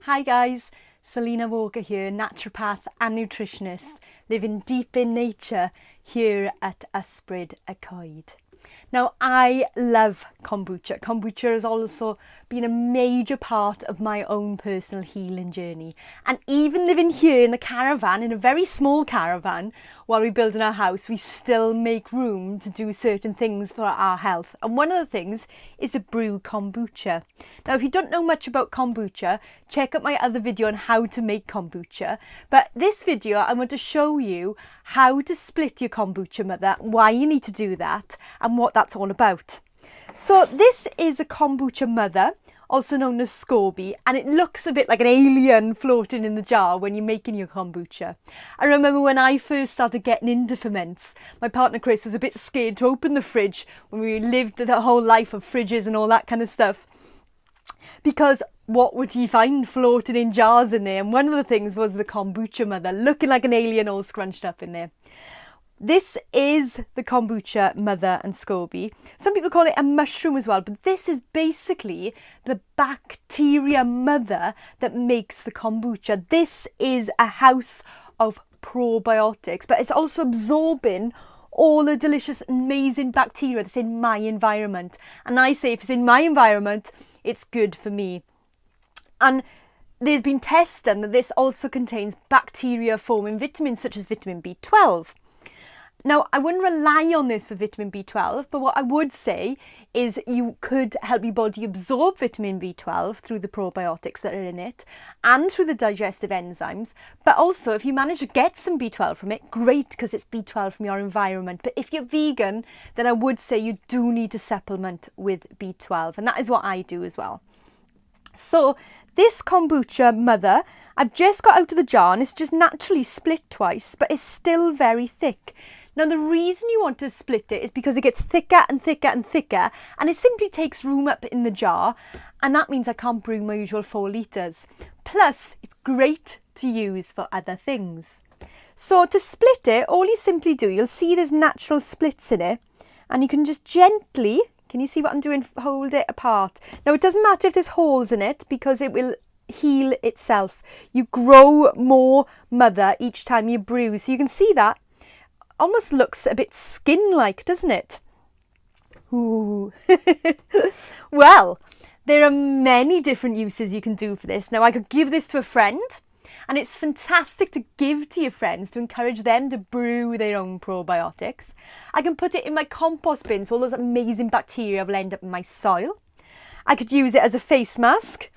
Hi guys, Selena Walker here, naturopath and nutritionist, living deep in nature here at Ysbryd y Coed. Now I love kombucha. Kombucha has also been a major part of my own personal healing journey. And even living here in a caravan, in a very small caravan, while we're building our house, we still make room to do certain things for our health. And one of the things is to brew kombucha. Now, if you don't know much about kombucha, check out my other video on how to make kombucha. But this video, I want to show you how to split your kombucha mother, why you need to do that, and what that's all about. So this is a kombucha mother, also known as scoby, and it looks a bit like an alien floating in the jar when you're making your kombucha. I remember when I first started getting into ferments, my partner Chris was a bit scared to open the fridge when we lived the whole life of fridges and all that kind of stuff, because what would he find floating in jars in there? And one of the things was the kombucha mother, looking like an alien all scrunched up in there. This is the kombucha mother and scoby. Some people call it a mushroom as well, but this is basically the bacteria mother that makes the kombucha. This is a house of probiotics, but it's also absorbing all the delicious, amazing bacteria that's in my environment. And I say if it's in my environment, it's good for me. And there's been tests done that this also contains bacteria-forming vitamins such as vitamin B12. Now, I wouldn't rely on this for vitamin B12, but what I would say is you could help your body absorb vitamin B12 through the probiotics that are in it and through the digestive enzymes. But also, if you manage to get some B12 from it, great, because it's B12 from your environment. But if you're vegan, then I would say you do need to supplement with B12, and that is what I do as well. So this kombucha mother, I've just got out of the jar and it's just naturally split twice, but it's still very thick. Now, the reason you want to split it is because it gets thicker and thicker and thicker, and it simply takes room up in the jar, and that means I can't brew my usual 4 litres. Plus, it's great to use for other things. So to split it, all you simply do, you'll see there's natural splits in it, and you can just gently, can you see what I'm doing? Hold it apart. Now, it doesn't matter if there's holes in it because it will heal itself. You grow more mother each time you brew, so you can see that. Almost looks a bit skin-like, doesn't it? Ooh. Well, there are many different uses you can do for this. Now, I could give this to a friend, and it's fantastic to give to your friends to encourage them to brew their own probiotics. I can put it in my compost bin, so all those amazing bacteria will end up in my soil. I could use it as a face mask.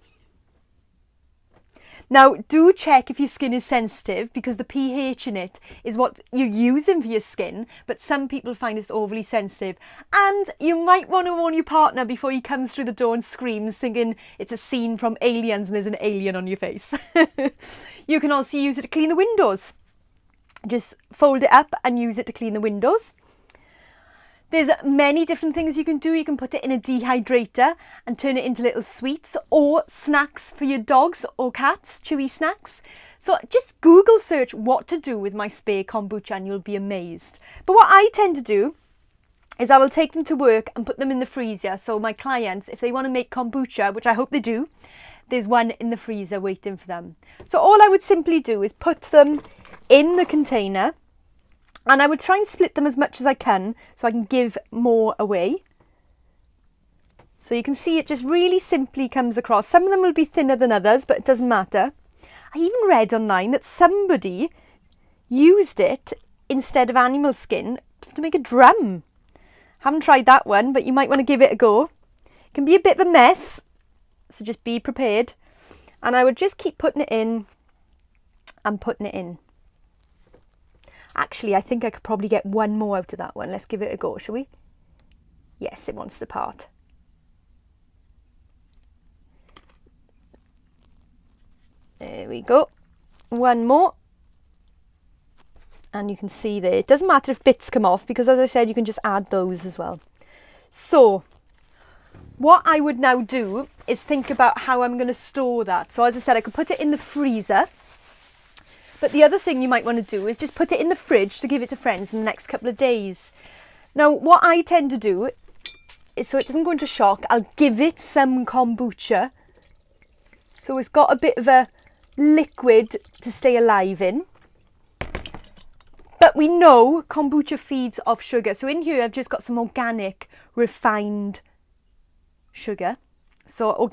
Now, do check if your skin is sensitive, because the pH in it is what you're using for your skin, but some people find it's overly sensitive. And you might want to warn your partner before he comes through the door and screams, thinking it's a scene from Aliens and there's an alien on your face. You can also use it to clean the windows. Just fold it up and use it to clean the windows. There's many different things you can do. You can put it in a dehydrator and turn it into little sweets or snacks for your dogs or cats, chewy snacks. So just Google search what to do with my spare kombucha and you'll be amazed. But what I tend to do is I will take them to work and put them in the freezer. So my clients, if they want to make kombucha, which I hope they do, there's one in the freezer waiting for them. So all I would simply do is put them in the container. And I would try and split them as much as I can so I can give more away. So you can see it just really simply comes across. Some of them will be thinner than others, but it doesn't matter. I even read online that somebody used it instead of animal skin to make a drum. Haven't tried that one, but you might want to give it a go. It can be a bit of a mess, so just be prepared. And I would just keep putting it in and putting it in. Actually, I think I could probably get one more out of that one. Let's give it a go, shall we? Yes, it wants to part. There we go. One more. And you can see there, it doesn't matter if bits come off because, as I said, you can just add those as well. So what I would now do is think about how I'm going to store that. So as I said, I could put it in the freezer. But the other thing you might want to do is just put it in the fridge to give it to friends in the next couple of days. Now, what I tend to do is, so it doesn't go into shock, I'll give it some kombucha So it's got a bit of a liquid to stay alive in. But we know kombucha feeds off sugar. So in here I've just got some organic refined sugar. So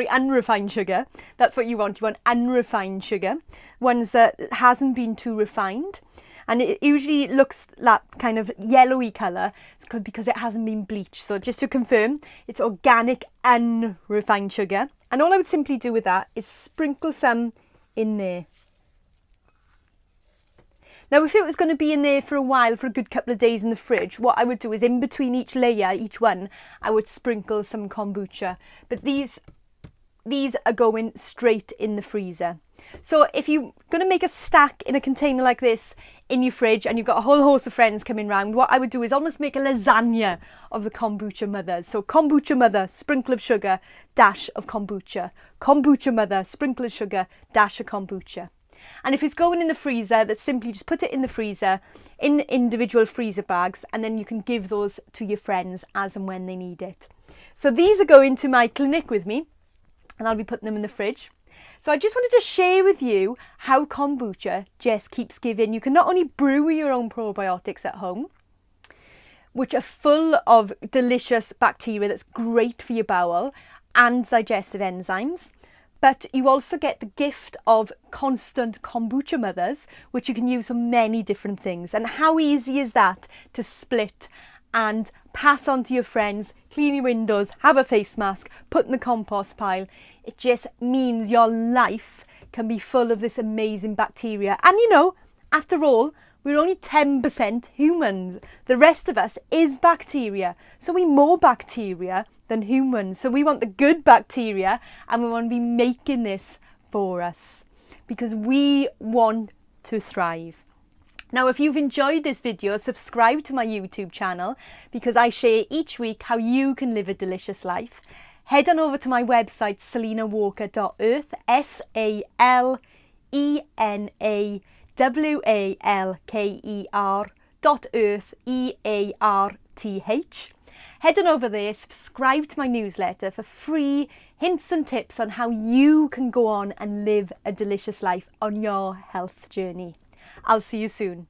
unrefined sugar. That's what you want. You want unrefined sugar. Ones that hasn't been too refined. And it usually looks that kind of yellowy colour because it hasn't been bleached. So just to confirm, it's organic unrefined sugar. And all I would simply do with that is sprinkle some in there. Now, if it was going to be in there for a while, for a good couple of days in the fridge, what I would do is in between each layer, each one, I would sprinkle some kombucha. But these are going straight in the freezer. So if you're going to make a stack in a container like this in your fridge and you've got a whole host of friends coming round, what I would do is almost make a lasagna of the kombucha mothers. So kombucha mother, sprinkle of sugar, dash of kombucha. Kombucha mother, sprinkle of sugar, dash of kombucha. And if it's going in the freezer, that's simply just put it in the freezer in individual freezer bags, and then you can give those to your friends as and when they need it. So these are going to my clinic with me, and I'll be putting them in the fridge. So I just wanted to share with you how kombucha just keeps giving. You can not only brew your own probiotics at home, which are full of delicious bacteria that's great for your bowel and digestive enzymes, but you also get the gift of constant kombucha mothers, which you can use for many different things. And how easy is that to split and pass on to your friends, clean your windows, have a face mask, put in the compost pile. It just means your life can be full of this amazing bacteria. And you know, after all, we're only 10% humans. The rest of us is bacteria. So we're more bacteria than humans. So we want the good bacteria, and we want to be making this for us because we want to thrive. Now, if you've enjoyed this video, subscribe to my YouTube channel because I share each week how you can live a delicious life. Head on over to my website, salenawalker.earth, SALENAWALKER.earth, EARTH. Head on over there, subscribe to my newsletter for free hints and tips on how you can go on and live a delicious life on your health journey. I'll see you soon.